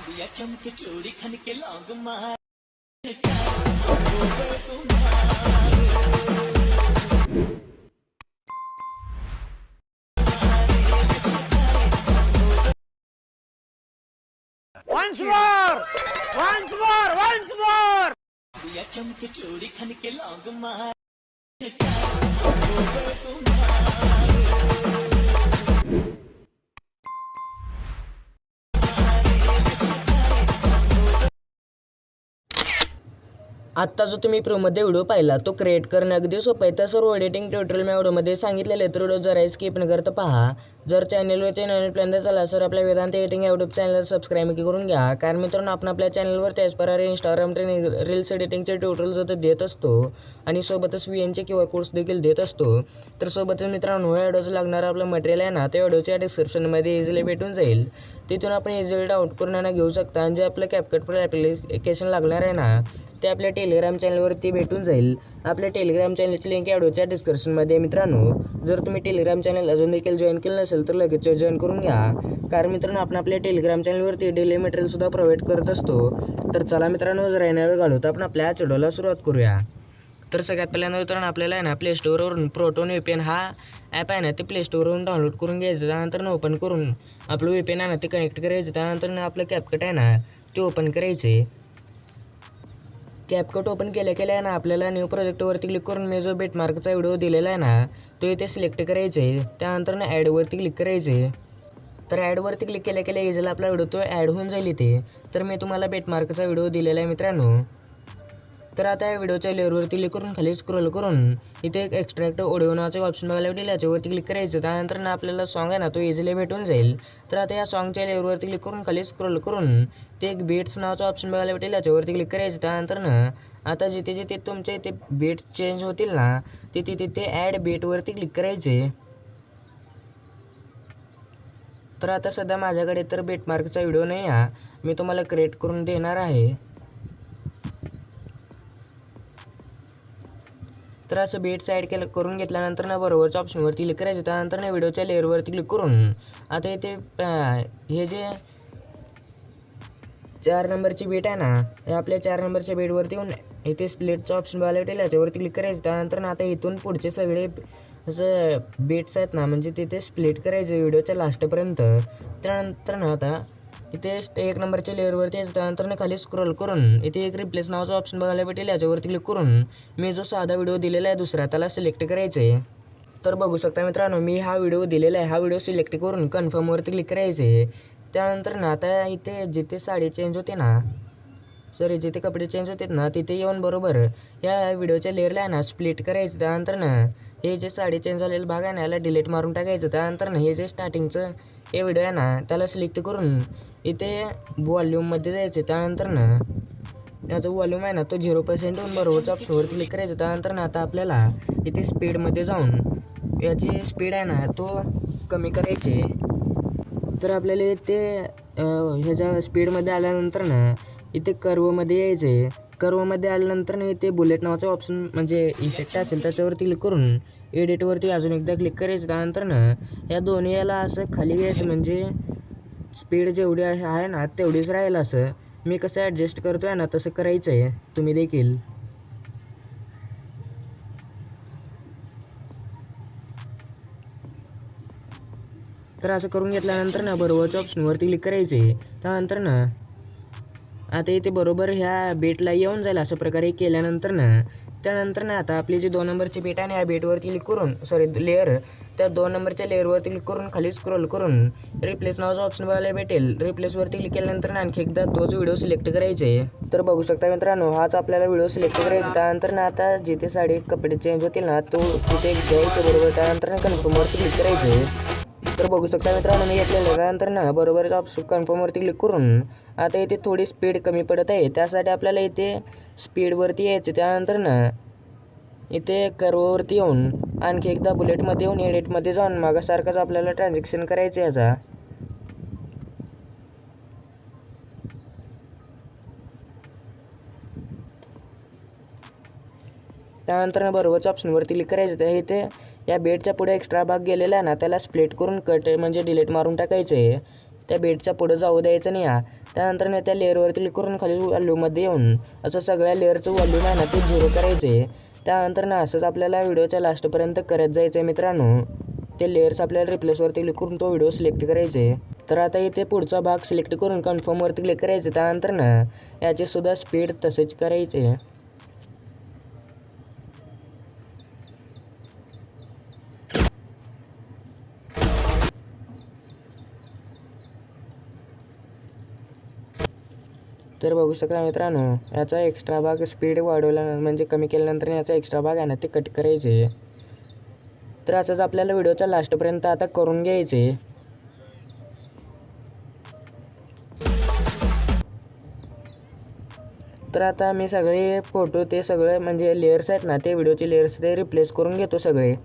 या चमके चोरी खन के लौंग मार Once more! Once more! Once more! या चमके चोरी खन के लौंग मार आत्ता जो तुम्ही प्रोमध्ये व्हिडिओ पाहिला तो क्रिएट करणे अगदी सोपं आहे. त्या सर्व एडिटिंग ट्युटोरियल मी व्हिडिओमध्ये सांगितलेले तर व्हिडिओ जरा स्किप न करता पहा. जर चॅनलवरती नवीन पहिल्यांदा झाला सर आपल्या Vedant editing YouTube channel subscribe करून घ्या. कारण मित्रांनो आपण आपल्या चॅनलवर त्याच प्रकारे इंस्टाग्राम रील्स एडिटिंगचे ट्युटोरियल जो देत असतो आणि सोबतच VNचे किंवा कोर्स देखील देत असतो. तर सोबतच मित्रांनो या व्हिडिओचं लागणारं आपलं मटेरियल आहे ना ते व्हिडिओच्या डिस्क्रिप्शनमध्ये इझिली भेटून जाईल. तिथून आपण इझिली डाउनलोड करून घेऊ शकता. आणि जे आपलं CapCut Pro ॲप्लिकेशन लागणार आहे ना ते आपल्या टेलिग्राम चॅनलवरती भेटून जाईल. आपल्या टेलिग्राम चॅनलची लिंक या व्हिडिओच्या डिस्क्रिप्शनमध्ये मित्रांनो. जर तुम्ही टेलिग्राम चॅनल अजून देखील जॉईन केलं नसेल तर लगेच जॉईन करून घ्या. कारण मित्रांनो आपण आपल्या टेलिग्राम चॅनलवरती डेली मटेरियलसुद्धा प्रोव्हाइड करत असतो. तर चला मित्रांनो जर येणार घालवतो आपण आपल्या व्हिडिओला सुरुवात करूया. तर सगळ्यात पहिल्यांदा मित्रांनो आपल्याला आहे ना प्ले स्टोअरवरून प्रोटोन VPN हा ॲप आहे ना ते प्ले स्टोअरवरून डाउनलोड करून घ्यायचं. त्यानंतर ओपन करून आपलं VPN आहे ना ते कनेक्ट करायचं. त्यानंतर आपलं CapCut आहे ना ते ओपन करायचे. CapCut ओपन केल्या ना आपल्याला न्यू प्रोजेक्टवरती क्लिक करून मी जो बेटमार्कचा व्हिडिओ दिलेला आहे ना तो इथे सिलेक्ट करायचे. त्यानंतर ना ॲडवरती क्लिक करायचे. तर ॲडवरती क्लिक केल्या इझिली आपला व्हिडिओ तो ॲड होऊन जाईल इथे. तर मी तुम्हाला बेटमार्कचा व्हिडिओ दिलेला आहे मित्रांनो. तर आता या व्हिडिओच्या लेअरवरती क्लिक करून खाली स्क्रोल करून इथे एक एक्स्ट्रॅक्ट ऑडिओ नावाचे ऑप्शन बघायला भेटेल. याच्यावरती क्लिक करायचं. त्यानंतर ना आपल्याला सॉन्ग आहे ना तो इझिली भेटून जाईल. तर आता या सॉन्गच्या लेअरवरती क्लिक करून खाली स्क्रोल करून ते एक बीट्स नावाचं ऑप्शन बघायला भेटेल. याच्यावरती क्लिक करायचं. त्यानंतर ना आता जिथे जिथे तुमचे इथे बीट्स चेंज होतील ना तिथे तिथे ॲड बीटवरती क्लिक करायचे. तर आता सध्या माझ्याकडे तर बेटमार्कचा व्हिडिओ नाही हा मी तुम्हाला क्रिएट करून देणार आहे. तर असं बीट्स ॲड करून घेतल्यानंतर ना बरोबरच्या ऑप्शनवरती क्लिक करायचं. त्यानंतर ना व्हिडिओच्या लेअरवरती क्लिक करून आता इथे हे जे 4 नंबरची बीट आहे ना हे आपल्या 4 नंबरच्या बीटवरती येऊन इथे स्प्लिटचा ऑप्शन बघायला भेटेल. याच्यावरती क्लिक करायचं. त्यानंतर ना आता इथून पुढचे सगळे असं बीट्स आहेत ना म्हणजे तिथे स्प्लिट करायचे व्हिडिओच्या लास्टपर्यंत. त्यानंतर ना आता इथे 1 नंबरच्या लेअरवरती यायचं. त्यानंतर ना खाली स्क्रोल करून इथे एक रिप्लेस नावाचा ऑप्शन बघायला भेटेल. याच्यावरती क्लिक करून मी जो साधा व्हिडिओ दिलेला आहे दुसरा त्याला सिलेक्ट करायचं आहे. तर बघू शकता मित्रांनो मी हा व्हिडिओ दिलेला आहे. हा व्हिडिओ सिलेक्ट करून कन्फर्मवरती क्लिक करायचे. त्यानंतर ना आता इथे जिथे साडी चेंज होते ना सॉरी जिथे कपडे चेंज होतात ना तिथे येऊन बरोबर या व्हिडिओच्या लेअरला आहे ना स्प्लिट करायचं. त्यानंतर ना हे जे साडी चेंज झालेलं भाग आहे ना याला डिलीट मारून टाकायचं. त्यानंतर ना हे जे स्टार्टिंगचं हे व्हिडिओ आहे ना त्याला सिलेक्ट करून इथे वॉल्यूममध्ये जायचं. त्यानंतर ना त्याचा वॉल्यूम आहे ना तो 0% होऊन बरोबरच्या ऑप्शनवरती क्लिक करायचं. त्यानंतर ना आता आपल्याला इथे स्पीडमध्ये जाऊन याची स्पीड आहे ना तो कमी करायची. तर आपल्याला इथे ह्याच्या स्पीडमध्ये आल्यानंतर ना इथे कर्वमध्ये यायचे. कर्वमध्ये आल्यानंतर ना इथे बुलेट नावाचा ऑप्शन म्हणजे इफेक्ट असेल त्याच्यावरती क्लिक करून एडिटवरती अजून एकदा क्लिक करायचं. त्यानंतर ना या दोन्ही याला असं खाली घ्यायचं म्हणजे स्पीड जेवढी आहे ना तेवढीच राहील. असं मी कसं ॲडजस्ट करतो आहे ना तसं करायचं आहे तुम्ही देखील. तर असं करून घेतल्यानंतर ना बरोबरच्या ऑप्शनवरती क्लिक करायचे. त्यानंतर ना आता इथे बरोबर ह्या बेटला येऊन जाईल अशा प्रकारे केल्यानंतर ना त्यानंतर ना आता आपली जी 2 नंबरची बेट आहे ना या बेटवरती क्लिक करून सॉरी लेअर त्या 2 नंबरच्या लेअरवरती क्लिक करून खाली स्क्रोल करून रिप्लेस नावाचा ऑप्शन बघायला भेटेल. रिप्लेसवरती क्लिक केल्यानंतर ना आणखी एकदा तोच व्हिडिओ सिलेक्ट करायचे. तर बघू शकता मित्रांनो हाच आपल्याला व्हिडिओ सिलेक्ट करायचा. त्यानंतर ना आता जिथे साडी कपडे चेंज होतील ना तो तिथे घ्यायचं बरोबर. त्यानंतर ना कन्फर्मवरती क्लिक करायचे. तर बघू शकता मित्रांनो मी घेतलेलं. त्यानंतर ना बरोबरच ऑप्शन कन्फर्मवरती क्लिक करून आता इथे थोडी स्पीड कमी पडत आहे त्यासाठी आपल्याला इथे स्पीडवरती यायचं. त्यानंतर ना इथे कर्ववरती येऊन आणखी एकदा बुलेटमध्ये येऊन एडिटमध्ये जाऊन मागासारखंच आपल्याला ट्रान्झॅक्शन करायचं याचा. त्यानंतर बरोबरच्या ऑप्शनवरती क्लिक करायचं. तर इथे या बेटच्या पुढे एक्स्ट्रा भाग गेलेला आहे ना त्याला स्प्लिट करून कट म्हणजे डिलीट मारून टाकायचं आहे. त्या बेटच्या पुढं जाऊ द्यायचं नाही. त्यानंतर ना त्या लेअरवरती क्लिक करून खाली व्हॉल्यूममध्ये येऊन असं सगळ्या लेअरचं व्हॉल्यूम आहे ना ते 0 करायचे. त्यानंतर ना असंच आपल्याला व्हिडिओच्या लास्टपर्यंत करत जायचं आहे मित्रांनो. ते लेअर्स आपल्याला रिप्लेसवरती क्लिक करून तो व्हिडिओ सिलेक्ट करायचे. तर आता इथे पुढचा भाग सिलेक्ट करून कन्फर्मवरती क्लिक करायचे. त्यानंतर ना याची सुद्धा स्पीड तसेच करायचे. तर बघू शकता मित्रांनो, याचा एक्स्ट्रा भाग स्पीड वाढवला म्हणजे कमी केल्यानंतर याचा एक्स्ट्रा भाग आहे ना ते कट करायचे. तर असंच आपल्याला व्हिडिओच्या लास्टपर्यंत आता करून घ्यायचे. तर आता मी सगळे फोटो ते सगळे म्हणजे लेअर्स आहेत ना ते व्हिडिओचे लेअर्स ते रिप्लेस करून घेतो सगळे.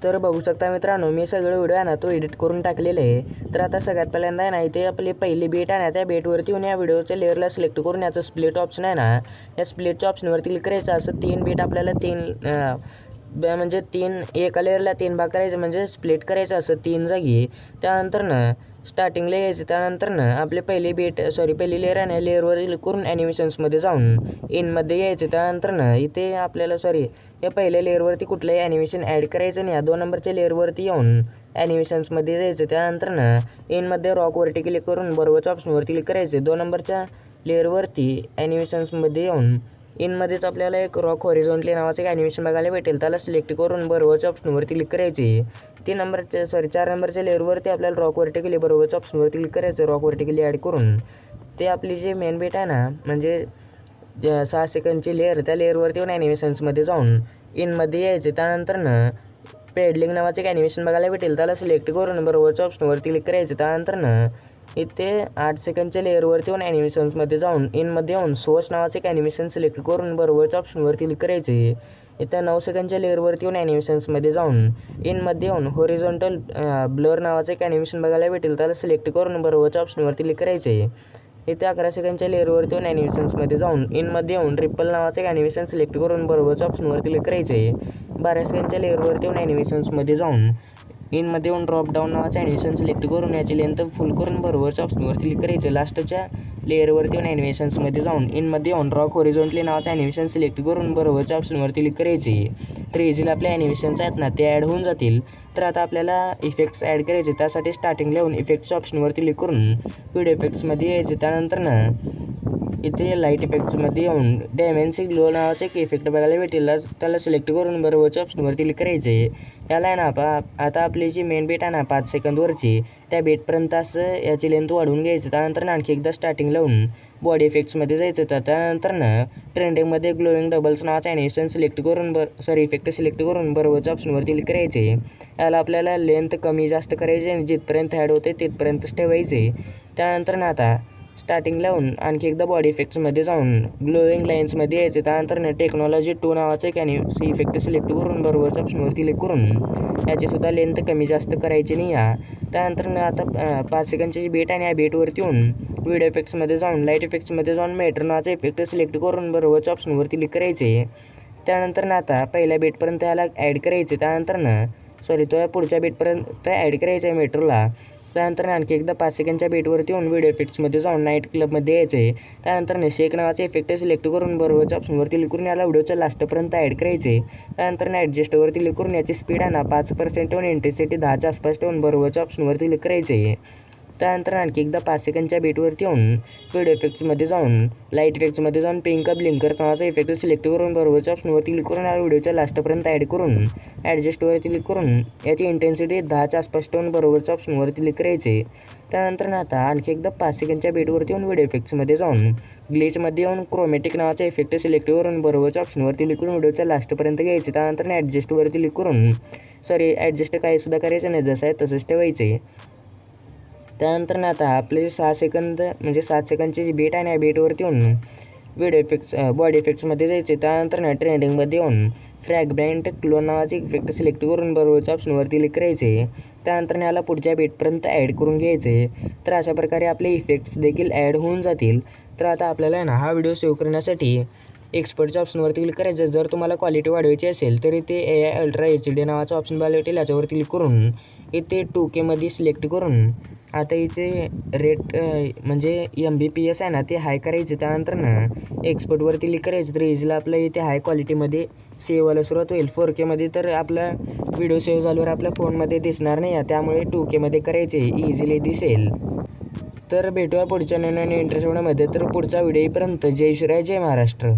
तर बघू शकता मित्रांनो, मी सगळे व्हिडिओ आहे ना तो एडिट करून टाकलेले आहे. तर आता सगळ्यात पहिल्यांदा आहे ना इथे आपली पहिली बेट आहे ना त्या बेटवरती येऊन या व्हिडिओच्या लेअरला सिलेक्ट करून याचं स्प्लिट ऑप्शन आहे ना या स्प्लिटच्या ऑप्शनवरती क्लिक करायचं. असं 3 बेट आपल्याला म्हणजे 3 एका लेअरला 3 भाग करायचं म्हणजे स्प्लिट करायचं असं 3 जागी. त्यानंतर ना स्टार्टिंगला यायचं. त्यानंतर ना आपली पहिली लेअर आहे ना लेअरवर क्लिक करून ॲनिमेशन्समध्ये जाऊन इनमध्ये यायचं. त्यानंतर ना इथे आपल्याला या पहिल्या लेअरवरती कुठलंही ॲनिमेशन ॲड करायचं नाही. 2 नंबरच्या लेअरवरती येऊन ॲनिमेशन्समध्ये जायचं. त्यानंतर ना इनमध्ये रॉकवरती क्लिक करून बरोबरच्या ऑप्शनवरती क्लिक करायचं. 2 नंबरच्या लेअरवरती ॲनिमेशन्समध्ये येऊन इनमध्येच आपल्याला एक रॉक हॉरिझॉन्टली नावाचं एक ॲनिमेशन बघायला भेटेल. त्याला सिलेक्ट करून बरोबरच्या ऑप्शनवरती क्लिक करायचे. 4 नंबरच्या लेअरवरती आपल्याला रॉक व्हर्टिकली बरोबरच्या ऑप्शनवरती क्लिक करायचं. रॉक व्हर्टिकली ॲड करून ते आपली जे मेन बेट आहे ना म्हणजे 6 सेकंडची लेअर त्या लेअरवरती येऊन ॲनिमेशन्समध्ये जाऊन इनमध्ये यायचे. त्यानंतर ना पेडलिंग नावाचं एक ॲनिमेशन बघायला भेटेल. त्याला सिलेक्ट करून बरोबरच्या ऑप्शनवरती क्लिक करायचं. त्यानंतर ना इथे 8 सेकंडच्या लेअरवरती येऊन ॲनिमेशन्समध्ये जाऊन इनमध्ये येऊन सोर्स नावाचं एक ॲनिमेशन सिलेक्ट करून बरोबरच्या ऑप्शनवरती क्लिक करायचे. इथं 9 सेकंडच्या लेअरवरती येऊन ॲनिमेशन्समध्ये जाऊन इनमध्ये येऊन हॉरिझॉन्टल ब्लर नावाचं एक ॲनिमेशन बघायला भेटेल. त्याला सिलेक्ट करून बरोबरच्या ऑप्शनवरती क्लिक करायचे. इथे 11 सेकंडच्या लेअरवरती येऊन ॲनिमेशन्समध्ये जाऊन इनमध्ये येऊन रिपल नावाचं एक ॲनिमेशन सिलेक्ट करून बरोबरच्या ऑप्शनवरती क्लिक करायचे. 12 सेकंडच्या लेअरवरती येऊन ॲनिमेशन्समध्ये जाऊन इनमध्ये येऊन ड्रॉप डाऊन नावाचं ॲनिमेशन सिलेक्ट करून याची लेंथ फुल करून बरोबरच्या ऑप्शनवरती क्लिक करायचं. लास्टच्या लेअरवरती येऊन ॲनिमेशन्समध्ये जाऊन इनमध्ये येऊन रॉक हॉरिझॉन्टली नावाचं ॲनिमेशन सिलेक्ट करून बरोबरच्या ऑप्शनवरती क्लिक करायचे. तर इझिली आपले ॲनिमेशन्स आहेत ना ते ॲड होऊन जातील. तर आता आपल्याला इफेक्ट्स ॲड करायचे. त्यासाठी स्टार्टिंगला येऊन इफेक्ट्सच्या ऑप्शनवरती क्लिक करून व्हिडिओ इफेक्ट्समध्ये यायचे. त्यानंतर ना इथे लाईट इफेक्ट्समध्ये येऊन डायमेन्सिक ग्लो नावाचं एक इफेक्ट बघायला भेटेल. त्याला सिलेक्ट करून बरोबरच्या ऑप्शनवरती क्लिक करायचे. याला आहे ना आता आपली जी मेन बेट आहे ना 5 सेकंदवरची त्या बेटपर्यंत असं याची लेंथ वाढवून घ्यायचं. त्यानंतर आणखी एकदा स्टार्टिंग लावून बॉडी इफेक्ट्समध्ये जायचं. त्यानंतर ना ट्रेंडिंगमध्ये ग्लोईंग डबल्स नावाचं ॲनिमेशन सिलेक्ट करून इफेक्ट सिलेक्ट करून बरोबरच्या ऑप्शनवरती क्लिक करायचे. याला आपल्याला लेंथ कमी जास्त करायची आणि जिथपर्यंत ॲड होते तिथपर्यंतच ठेवायचे. त्यानंतर ना आता स्टार्टिंग लावून आणखी एकदा बॉडी इफेक्ट्समध्ये जाऊन ग्लोईंग लाईन्समध्ये यायचे. त्यानंतर टेक्नॉलॉजी 2 नावाचं एक इफेक्ट सिलेक्ट करून बरोबरच्या ऑप्शनवरती क्लिक करून याचीसुद्धा लेंथ कमी जास्त करायची नाही. त्यानंतर आता 5 सेकंडची बेट आणि या बेटवरती येऊन व्हिडिओ इफेक्ट्समध्ये जाऊन लाईट इफेक्ट्समध्ये जाऊन मेट्रो नावाचा इफेक्ट सिलेक्ट करून बरोबरच्या ऑप्शनवरती क्लिक करायचे. त्यानंतर आता पहिल्या बेटपर्यंत याला ॲड करायचे. त्यानंतर तो पुढच्या बेटपर्यंत ॲड करायचं आहे मेट्रोला. त्यानंतर आणखी एकदा 5 सेकंडच्या बेटवरती येऊन व्हिडिओ इफेक्ट्समध्ये जाऊन नाईट क्लबमध्ये यायचं आहे. त्यानंतर शेक नावाचे इफेक्ट सिलेक्ट करून बरोबरच्या ऑप्शनवरती क्लिक करून याला व्हिडिओच्या लास्टपर्यंत ॲड करायचे. त्यानंतर ॲडजस्टवरती क्लिक करून याची स्पीड आहे ना 5% ठेवून इंटेन्सिटी 10च्या आसपास ठेवून बरोबरच्या ऑप्शनवरती क्लिक करायचे. त्यानंतर आणखी एकदा 5 सेकंडच्या बेटवरती येऊन व्हिडिओ इफेक्ट्समध्ये जाऊन लाईट इफेक्ट्समध्ये जाऊन पिंक ब्लिंकर नावाचा इफेक्ट सिलेक्ट करून बरोबरच्या ऑप्शनवरती क्लिक करून या व्हिडिओच्या लास्टपर्यंत ॲड करून ॲडजस्टवरती क्लिक करून याची इंटेन्सिटी 10च्या आसपास ठेवून बरोबरच्या ऑप्शनवरती क्लिक करायचे. त्यानंतर आता आणखी एकदा 5 सेकंडच्या बेटवरती येऊन व्हिडिओ इफेक्ट्समध्ये जाऊन ग्लिचमध्ये येऊन क्रोमॅटिक नावाचा इफेक्ट सिलेक्ट करून बरोबरच्या ऑप्शनवरती क्लिक करून व्हिडिओच्या लास्टपर्यंत घ्यायचे. त्यानंतर ॲडजस्टवरती क्लिक करून ॲडजस्ट काहीसुद्धा करायचं नाही, जसं आहे तसंच ठेवायचे. त्यानंतर आता आपले 6 सेकंद म्हणजे 7 सेकंडची जी बेट आहे ना या बेटवरती येऊन व्हिडिओ इफेक्ट्स बॉडी इफेक्ट्समध्ये जायचे. त्यानंतर ट्रेंडिंगमध्ये येऊन फ्रॅगमेंट क्लोन नावाचे इफेक्ट सिलेक्ट करून बरोबरच्या ऑप्शनवरती क्लिक करायचे. त्यानंतर याला पुढच्या बेटपर्यंत ॲड करून घ्यायचे. तर अशा प्रकारे आपले इफेक्ट्स देखील ॲड होऊन जातील. तर आता आपल्याला ना हा व्हिडिओ सेव्ह करण्यासाठी एक्सपर्टच्या ऑप्शनवरती क्लिक करायचं. जर तुम्हाला क्वालिटी वाढवायची असेल तर इथे AI अल्ट्रा HD नावाचा ऑप्शन बघायला भेटेल. याच्यावरती क्लिक करून इथे 2K मध्ये सिलेक्ट करून आता इथे रेट म्हणजे MBPS आहे ना ते हाय करायचं. त्यानंतर ना एक्सपर्टवरती क्लिक करायचं तर इझिली आपलं इथे हाय क्वालिटीमध्ये सेव्ह व्हायला सुरुवात होईल. 4K मध्ये तर आपला व्हिडिओ सेव्ह झाल्यावर आपल्या फोनमध्ये दिसणार नाही आहे, त्यामुळे 2K मध्ये करायचे इझिली दिसेल. तर भेटूया पुढच्या नवीन इंटरेस्ट व्हिडिओमध्ये. तर पुढचा व्हिडिओपर्यंत जय शिवराय, जय महाराष्ट्र.